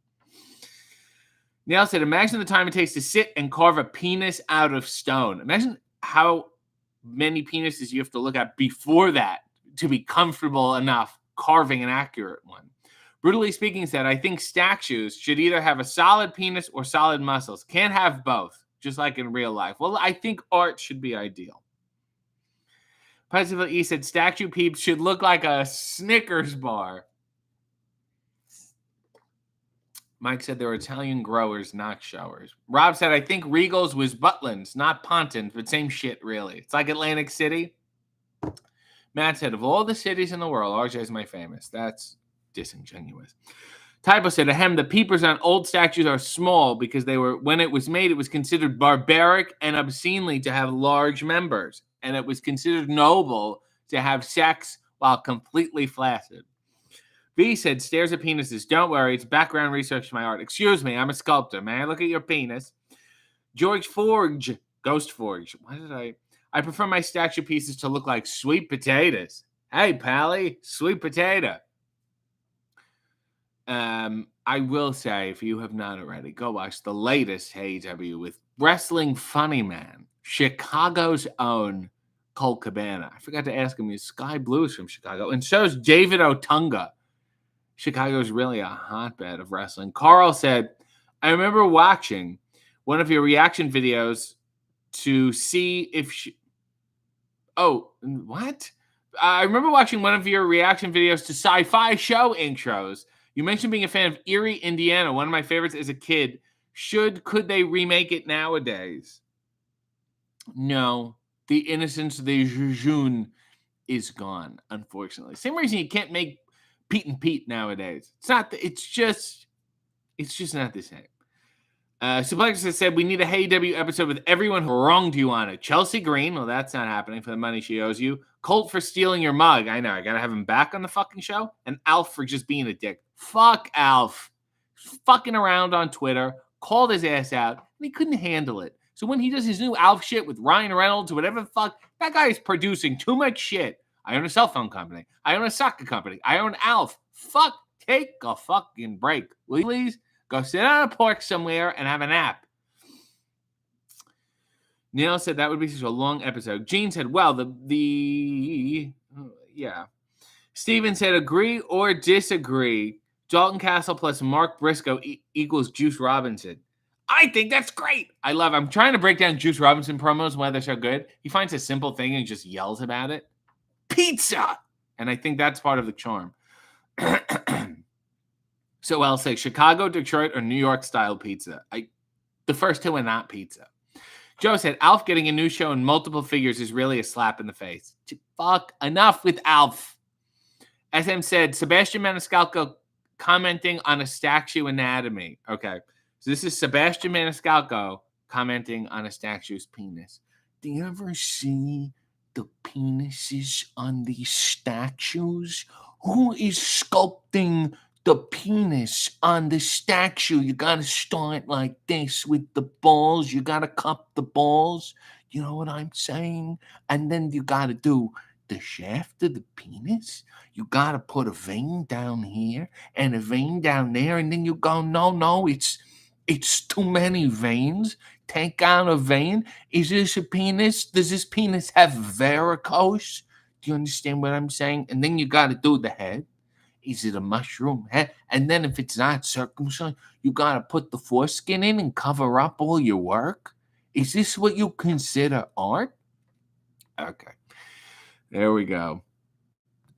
Neil said, imagine the time it takes to sit and carve a penis out of stone. Imagine how many penises you have to look at before that to be comfortable enough carving an accurate one. Brutally Speaking said, I think statues should either have a solid penis or solid muscles. Can't have both, just like in real life. Well, I think art should be ideal. Positively E said, statue peeps should look like a Snickers bar. Mike said they're Italian growers, not showers. Rob said, I think Regal's was Butlins, not Pontins, but same shit, really. It's like Atlantic City. Matt said, of all the cities in the world, RJ is my famous. That's disingenuous. Typo said, ahem, the peepers on old statues are small because they were, when it was made, it was considered barbaric and obscenely to have large members, and it was considered noble to have sex while completely flaccid. V said, stares at penises. Don't worry, it's background research to my art. Excuse me, I'm a sculptor. May I look at your penis? George Forge, Ghost Forge. I prefer my statue pieces to look like sweet potatoes. Hey, Pally, sweet potato. I will say, if you have not already, go watch the latest AEW with Wrestling Funny Man, Chicago's own Colt Cabana. I forgot to ask him, he's Sky Blues from Chicago, and so is David Otunga. Chicago's really a hotbed of wrestling. Carl said, I remember watching one of your reaction videos to see if she... Oh, what? I remember watching one of your reaction videos to sci-fi show intros. You mentioned being a fan of Erie, Indiana, one of my favorites as a kid. Could they remake it nowadays? No. The innocence de Jejune is gone, unfortunately. Same reason you can't make Pete and Pete nowadays. It's just not the same. Suplex has said we need a Hey W episode with everyone who wronged you on it. Chelsea Green, well, that's not happening for the money she owes you. Colt for stealing your mug. I know, I gotta have him back on the fucking show. And Alf for just being a dick. Fuck Alf. Fucking around on Twitter, called his ass out, and he couldn't handle it. So when he does his new Alf shit with Ryan Reynolds or whatever the fuck, that guy is producing too much shit. I own a cell phone company. I own a soccer company. I own Alf. Fuck, take a fucking break. Will you please? Go sit on a porch somewhere and have a nap. Neil said that would be such a long episode. Gene said, well, yeah. Steven said, agree or disagree. Dalton Castle plus Mark Briscoe equals Juice Robinson. I think that's great. I'm trying to break down Juice Robinson promos, why they're so good. He finds a simple thing and just yells about it. Pizza! And I think that's part of the charm. So I'll say Chicago, Detroit, or New York style pizza. The first two are not pizza. Joe said, Alf getting a new show in multiple figures is really a slap in the face. Fuck, enough with Alf. SM said, Sebastian Maniscalco commenting on a statue anatomy. Okay, so this is Sebastian Maniscalco commenting on a statue's penis. Do you ever see the penises on these statues? Who is sculpting the penis on the statue? You got to start like this with the balls. You got to cup the balls. You know what I'm saying? And then you got to do the shaft of the penis. You got to put a vein down here and a vein down there. And then you go, no, it's too many veins. Take out a vein. Is this a penis? Does this penis have varicose? Do you understand what I'm saying? And then you got to do the head. Is it a mushroom head? And then if it's not circumcised, you got to put the foreskin in and cover up all your work? Is this what you consider art? Okay. There we go.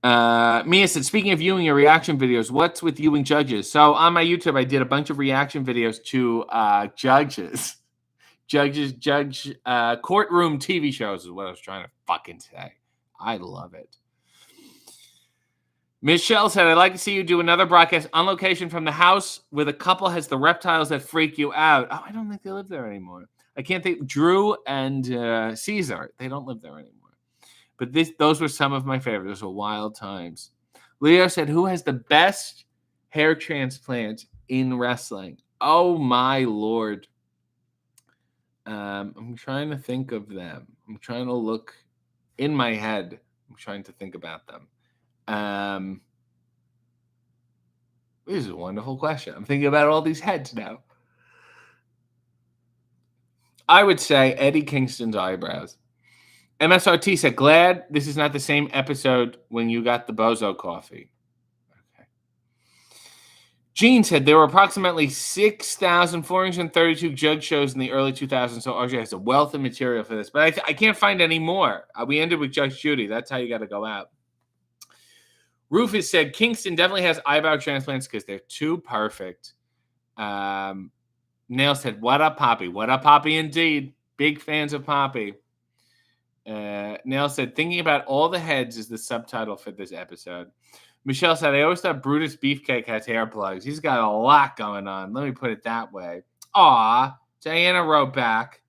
Mia said, speaking of viewing your reaction videos, what's with viewing judges? So on my YouTube, I did a bunch of reaction videos to judges. Courtroom TV shows is what I was trying to fucking say. I love it. Michelle said, I'd like to see you do another broadcast on location from the house where the couple has the reptiles that freak you out. Oh, I don't think they live there anymore. I can't think. Drew and Caesar, they don't live there anymore. But those were some of my favorites. Those were wild times. Leo said, who has the best hair transplant in wrestling? Oh, my Lord. I'm trying to think of them. I'm trying to look in my head. I'm trying to think about them. This is a wonderful question. I'm thinking about all these heads now. I would say Eddie Kingston's eyebrows. MSRT said, glad this is not the same episode when you got the Bozo coffee. Okay. Gene said there were approximately 6,432 judge shows in the early 2000s, so RJ has a wealth of material for this. But I can't find any more. We ended with Judge Judy. That's how you got to go out. Rufus said Kingston definitely has eyebrow transplants because they're too perfect. Nail said, what up, Poppy? What up, Poppy, indeed. Big fans of Poppy. Nail said, thinking about all the heads is the subtitle for this episode. Michelle said, I always thought Brutus Beefcake has hair plugs. He's got a lot going on. Let me put it that way. Aw, Diana wrote back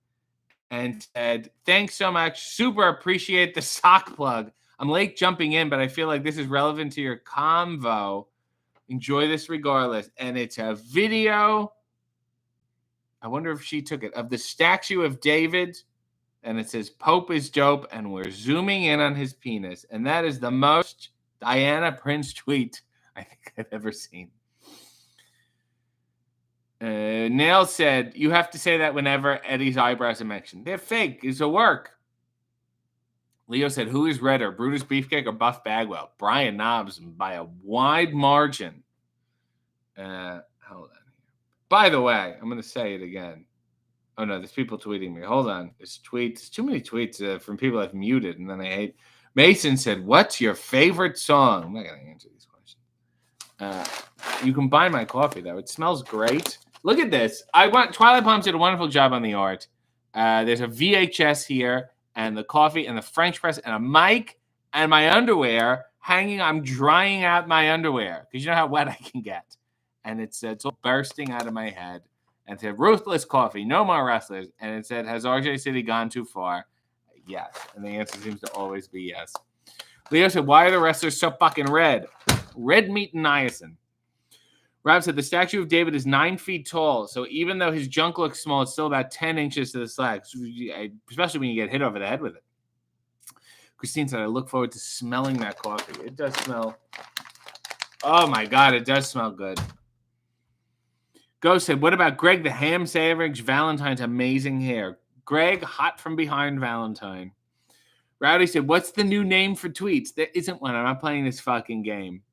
and said, thanks so much. Super appreciate the sock plug. I'm late jumping in, but I feel like this is relevant to your convo. Enjoy this regardless. And it's a video. I wonder if she took it, of the statue of David. And it says, Pope is dope. And we're zooming in on his penis. And that is the most Diana Prince tweet I think I've ever seen. Nail said, you have to say that whenever Eddie's eyebrows are mentioned. They're fake. It's a work. Leo said, who is redder, Brutus Beefcake or Buff Bagwell? Brian Knobs by a wide margin. Hold on. By the way, I'm going to say it again. Oh, no, there's people tweeting me. Hold on. There's tweets. Too many tweets from people I've muted, and then I hate. Mason said, what's your favorite song? I'm not going to answer these questions. You can buy my coffee, though. It smells great. Look at this. Twilight Palms did a wonderful job on the art. There's a VHS here, and the coffee, and the French press, and a mic, and my underwear hanging. I'm drying out my underwear because you know how wet I can get. And it's all bursting out of my head. And it said, ruthless coffee, no more wrestlers. And it said, has RJ City gone too far? Yes. And the answer seems to always be yes. Leo said, why are the wrestlers so fucking red? Red meat and niacin. Rob said, the statue of David is 9 feet tall. So even though his junk looks small, it's still about 10 inches to the slag, especially when you get hit over the head with it. Christine said, I look forward to smelling that coffee. It does smell. Oh, my God. It does smell good. Ghost said, what about Greg the Ham Sandwich Valentine's amazing hair? Greg, hot from behind Valentine. Rowdy said, what's the new name for tweets? There isn't one. I'm not playing this fucking game.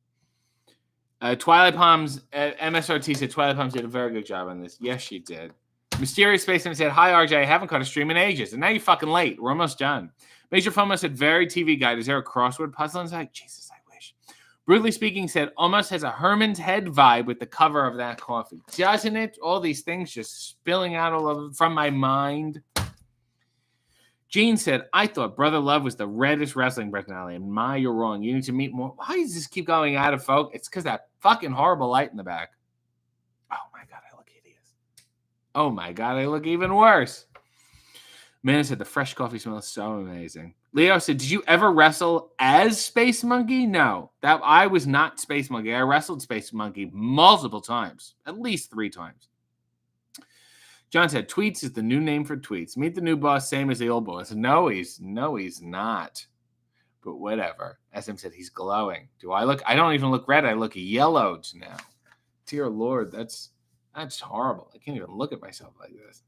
Twilight Palms, MSRT said Twilight Palms did a very good job on this. Yes, she did. Mysterious Spaceman said, hi, RJ. I haven't caught a stream in ages. And now you're fucking late. We're almost done. Major Fomo said, very TV guide. Is there a crossword puzzle inside? Jesus, I wish. Brutally Speaking said, almost has a Herman's Head vibe with the cover of that coffee. Doesn't it? All these things just spilling out all over from my mind. Gene said, I thought Brother Love was the reddest wrestling personality. And my, you're wrong. You need to meet more. Why does this keep going out of focus? It's because that fucking horrible light in the back. Oh, my God, I look hideous. Oh, my God, I look even worse. Man said, the fresh coffee smells so amazing. Leo said, did you ever wrestle as Space Monkey? No, that I was not Space Monkey. I wrestled Space Monkey multiple times, at least 3 times. John said, tweets is the new name for tweets. Meet the new boss, same as the old boss. No, he's not. But whatever. SM said, he's glowing. I don't even look red. I look yellowed now. Dear Lord, that's horrible. I can't even look at myself like this.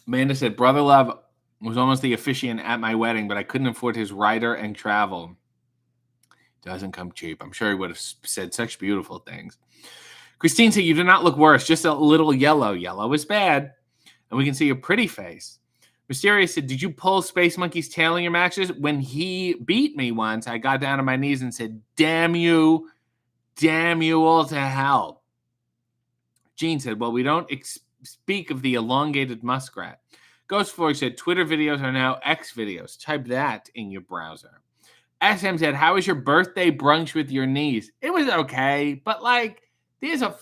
Amanda said, Brother Love was almost the officiant at my wedding, but I couldn't afford his rider and travel. Doesn't come cheap. I'm sure he would have said such beautiful things. Christine said, you do not look worse, just a little yellow. Yellow is bad. And we can see your pretty face. Mysterious said, did you pull Space Monkey's tail in your matches? When he beat me once, I got down on my knees and said, damn you all to hell. Gene said, well, we don't speak of the elongated muskrat. Ghost Floyd said, Twitter videos are now X videos. Type that in your browser. SM said, how was your birthday brunch with your niece? It was okay, but like, there's a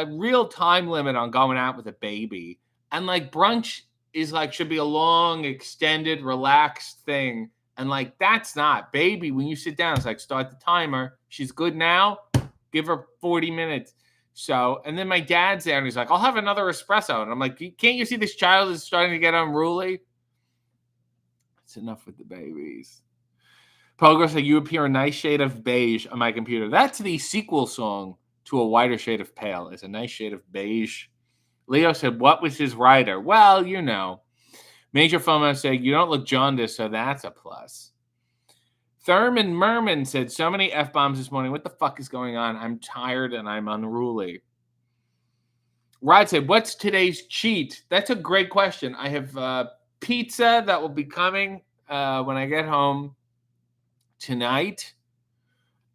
real time limit on going out with a baby. And like, brunch is like, should be a long, extended, relaxed thing. And like, that's not. Baby, when you sit down, it's like, start the timer. She's good now. Give her 40 minutes. So, and then my dad's there and he's like, I'll have another espresso. And I'm like, can't you see this child is starting to get unruly? It's enough with the babies. Pogo said, you appear a nice shade of beige on my computer. That's the sequel song to A Whiter Shade of Pale. It's a nice shade of beige. Leo said, what was his rider? Well, you know. Major FOMO said, you don't look jaundiced, so that's a plus. Thurman Merman said, so many F-bombs this morning. What the fuck is going on? I'm tired and I'm unruly. Rod said, what's today's cheat? That's a great question. I have pizza that will be coming when I get home tonight.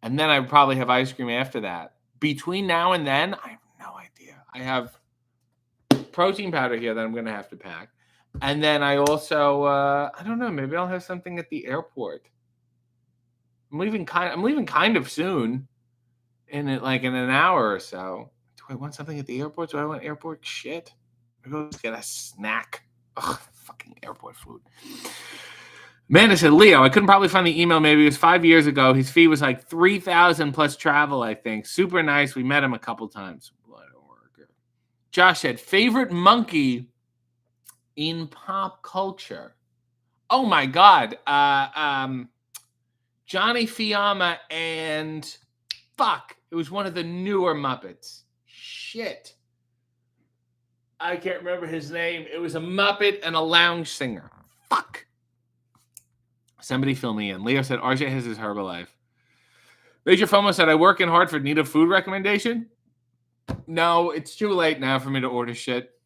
And then I probably have ice cream after that. Between now and then, I have no idea. I have protein powder here that I'm going to have to pack. And then I also, I don't know, maybe I'll have something at the airport. I'm leaving kind of soon, in an hour or so. Do I want something at the airport? Do I want airport shit? I go get a snack. Ugh, fucking airport food. Amanda said, Leo, I couldn't probably find the email. Maybe it was 5 years ago. His fee was like $3,000 plus travel, I think. Super nice. We met him a couple times. Josh said, favorite monkey in pop culture. Oh my God. Johnny Fiamma and it was one of the newer Muppets. Shit. I can't remember his name. It was a Muppet and a lounge singer. Fuck. Somebody fill me in. Leo said, RJ has his Herbalife. Major FOMO said, I work in Hartford. Need a food recommendation? No, it's too late now for me to order shit.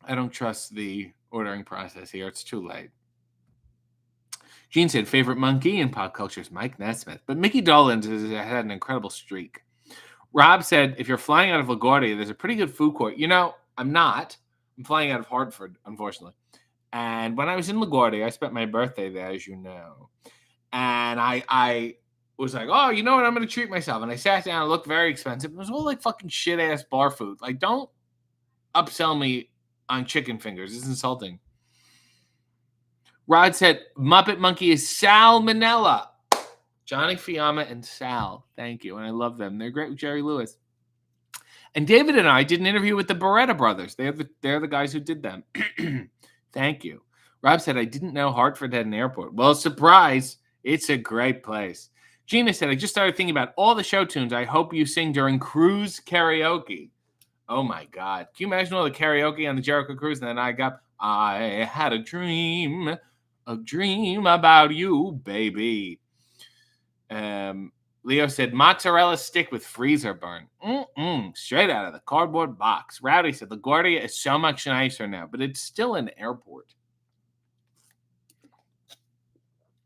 I don't trust the ordering process here. It's too late. Gene said, favorite monkey in pop culture is Mike Nesmith. But Mickey Dolenz has had an incredible streak. Rob said, if you're flying out of LaGuardia, there's a pretty good food court. You know, I'm not. I'm flying out of Hartford, unfortunately. And when I was in LaGuardia, I spent my birthday there, as you know. And I was like, oh, you know what? I'm going to treat myself. And I sat down. It looked very expensive. It was all like fucking shit-ass bar food. Like, don't upsell me on chicken fingers. It's insulting. Rod said, Muppet Monkey is Salmonella. Johnny Fiamma and Sal. Thank you. And I love them. They're great with Jerry Lewis. And David and I did an interview with the Beretta brothers. They're the guys who did them. Thank you. Rob said, I didn't know Hartford had an airport. Well, surprise. It's a great place. Gina said, I just started thinking about all the show tunes I hope you sing during cruise karaoke. Oh, my God. Can you imagine all the karaoke on the Jericho cruise? And then I had a dream about you, baby. Leo said, mozzarella stick with freezer burn. Straight out of the cardboard box. Rowdy said, LaGuardia is so much nicer now, but it's still an airport.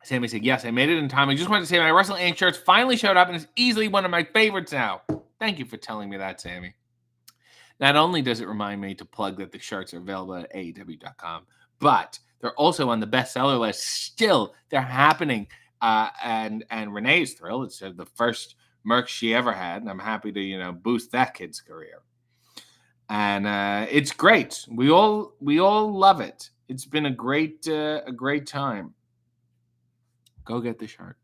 Sammy said, yes, I made it in time. I just wanted to say my Russell Ann shirts finally showed up and it's easily one of my favorites now. Thank you for telling me that, Sammy. Not only does it remind me to plug that the shirts are available at AEW.com, but they're also on the bestseller list. Still, they're happening. And Renee's thrilled. It's the first merch she ever had, and I'm happy to boost that kid's career. And it's great. We all love it. It's been a great time. Go get the shirt.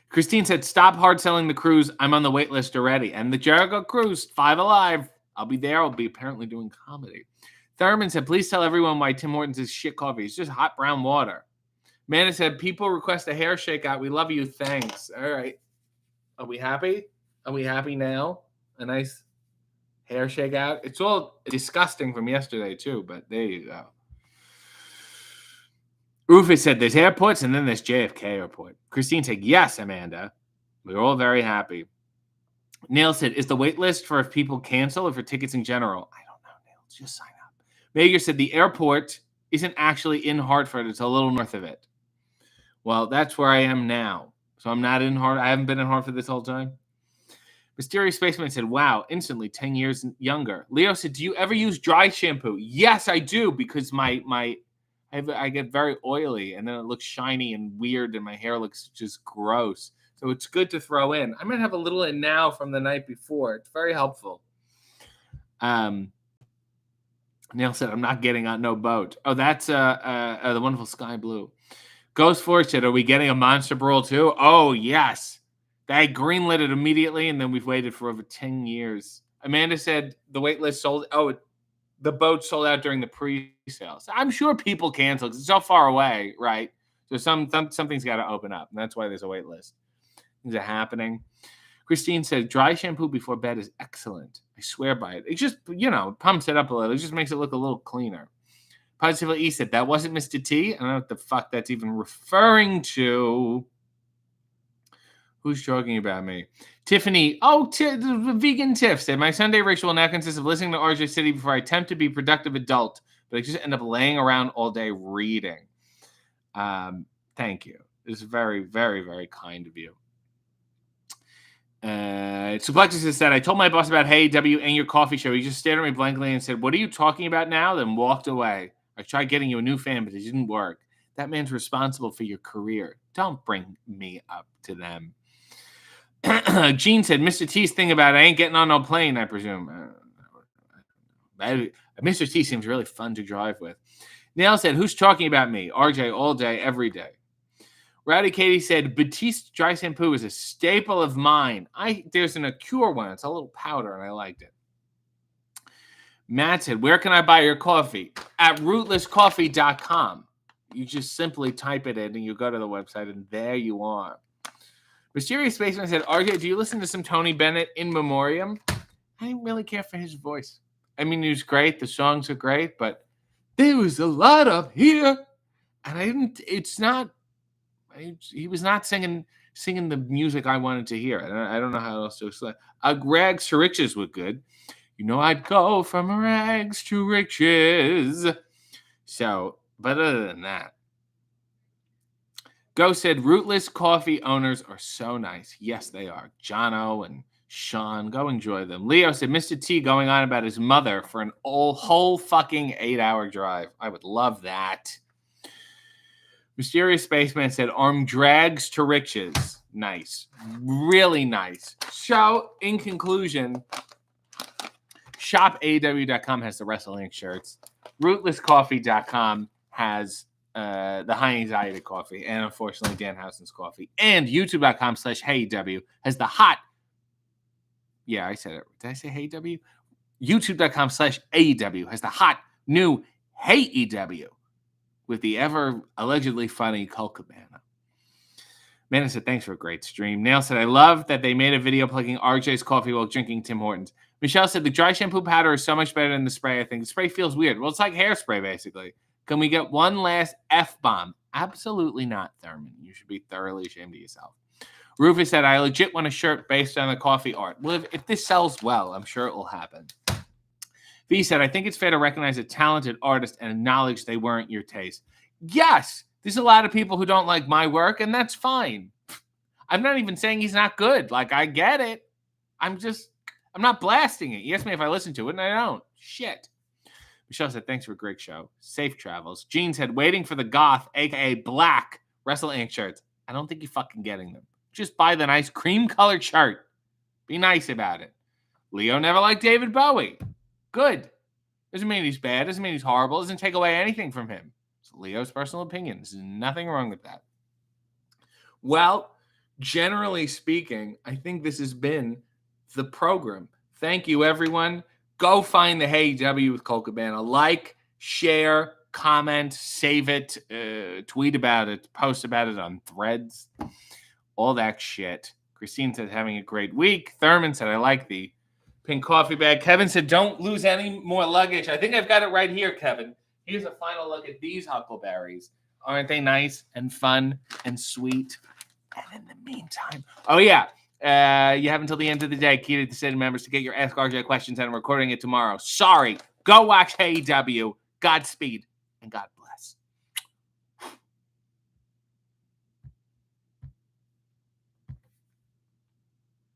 Christine said, stop hard selling the cruise. I'm on the wait list already. And the Jericho cruise, 5 Alive. I'll be there. I'll be apparently doing comedy. Thurman said, please tell everyone why Tim Hortons is shit coffee. It's just hot brown water. Amanda said, people request a hair shakeout. We love you. Thanks. All right. Are we happy? Are we happy now? A nice hair shakeout. It's all disgusting from yesterday, too, but there you go. Rufus said, there's airports and then there's JFK Airport. Christine said, yes, Amanda. We're all very happy. Neil said, is the wait list for if people cancel or for tickets in general? I don't know, Neil. Just sign up. Megan said, the airport isn't actually in Hartford. It's a little north of it. Well, that's where I am now. So I'm not in Hartford. I haven't been in Hartford this whole time. Mysterious Spaceman said, wow, instantly 10 years younger. Leo said, do you ever use dry shampoo? Yes, I do, because I get very oily, and then it looks shiny and weird, and my hair looks just gross. So it's good to throw in. I'm going to have a little in now from the night before. It's very helpful. Neil said, I'm not getting on no boat. Oh, that's the wonderful sky blue. Ghost Force said, are we getting a monster brawl too? Oh, yes. They greenlit it immediately, and then we've waited for over 10 years. Amanda said the wait list sold. Oh, the boat sold out during the pre-sale. So I'm sure people cancel because it's so far away, right? So something's got to open up, and that's why there's a wait list. Things are happening. Christine said, dry shampoo before bed is excellent. I swear by it. It just, pumps it up a little. It just makes it look a little cleaner. Positively E said, that wasn't Mr. T. I don't know what the fuck that's even referring to. Who's talking about me? Tiffany, the vegan Tiff said, my Sunday ritual now consists of listening to RJ City before I attempt to be a productive adult, but I just end up laying around all day reading. Thank you. It's very, very, very kind of you. Suplexus said, I told my boss about Hey W and your coffee show. He just stared at me blankly and said, what are you talking about now? Then walked away. I tried getting you a new fan, but it didn't work. That man's responsible for your career. Don't bring me up to them. Gene said, Mr. T's thing about I ain't getting on no plane, I presume. Mr. T seems really fun to drive with. Neil said, who's talking about me? RJ all day, every day. Rowdy Katie said, Batiste dry shampoo is a staple of mine. There's an Acure one. It's a little powder, and I liked it. Matt said, where can I buy your coffee? At rootlesscoffee.com. You just simply type it in, and you go to the website, and there you are. Mysterious Spaceman said, RJ, do you listen to some Tony Bennett in memoriam? I didn't really care for his voice. I mean, he was great. The songs are great, but there was a lot up here. And he was not singing the music I wanted to hear. I don't know how else to explain. Rags to Riches were good. I'd go from rags to riches. So, but other than that, Go said, Rootless coffee owners are so nice. Yes, they are. Jono and Sean, go enjoy them. Leo said, Mr. T going on about his mother for an whole fucking 8-hour drive. I would love that. Mysterious Spaceman said, arm drags to riches. Nice. Really nice. So, in conclusion, shopaw.com has the wrestling shirts. Rootlesscoffee.com has the high anxiety coffee, and unfortunately Danhausen's coffee, and youtube.com/HeyW has the hot, I said it. Did I say HeyW? youtube.com/AEW has the hot new Hey EW with the ever allegedly funny Colt Cabana. Amanda said, thanks for a great stream. Nail said, I love that they made a video plugging RJ's coffee while drinking Tim Hortons. Michelle said, the dry shampoo powder is so much better than the spray, I think. The spray feels weird. Well, it's like hairspray, basically. Can we get one last F-bomb? Absolutely not, Thurman. You should be thoroughly ashamed of yourself. Rufus said, I legit want a shirt based on the coffee art. Well, if this sells well, I'm sure it will happen. V said, I think it's fair to recognize a talented artist and acknowledge they weren't your taste. Yes, there's a lot of people who don't like my work, and that's fine. I'm not even saying he's not good. Like, I get it. I'm not blasting it. You asked me if I listened to it, and I don't. Shit. Michelle said, thanks for a great show. Safe travels. Gene said, waiting for the goth, a.k.a. black, Wrestle Inc. shirts. I don't think you're fucking getting them. Just buy the nice cream-colored shirt. Be nice about it. Leo never liked David Bowie. Good. Doesn't mean he's bad. Doesn't mean he's horrible. Doesn't take away anything from him. It's Leo's personal opinion. There's nothing wrong with that. Well, generally speaking, I think this has been the program. Thank you, everyone. Go find the Hey W with Colt Cabana. Like, share, comment, save it, tweet about it, post about it on Threads, all that shit. Christine said, having a great week. Thurman said, I like the pink coffee bag. Kevin said, don't lose any more luggage. I think I've got it right here, Kevin. Here's a final look at these huckleberries. Aren't they nice and fun and sweet? And in the meantime, you have until the end of the day, key to the city members, to get your Ask RJ questions, and I'm recording it tomorrow. Sorry. Go watch AEW. Godspeed and God bless.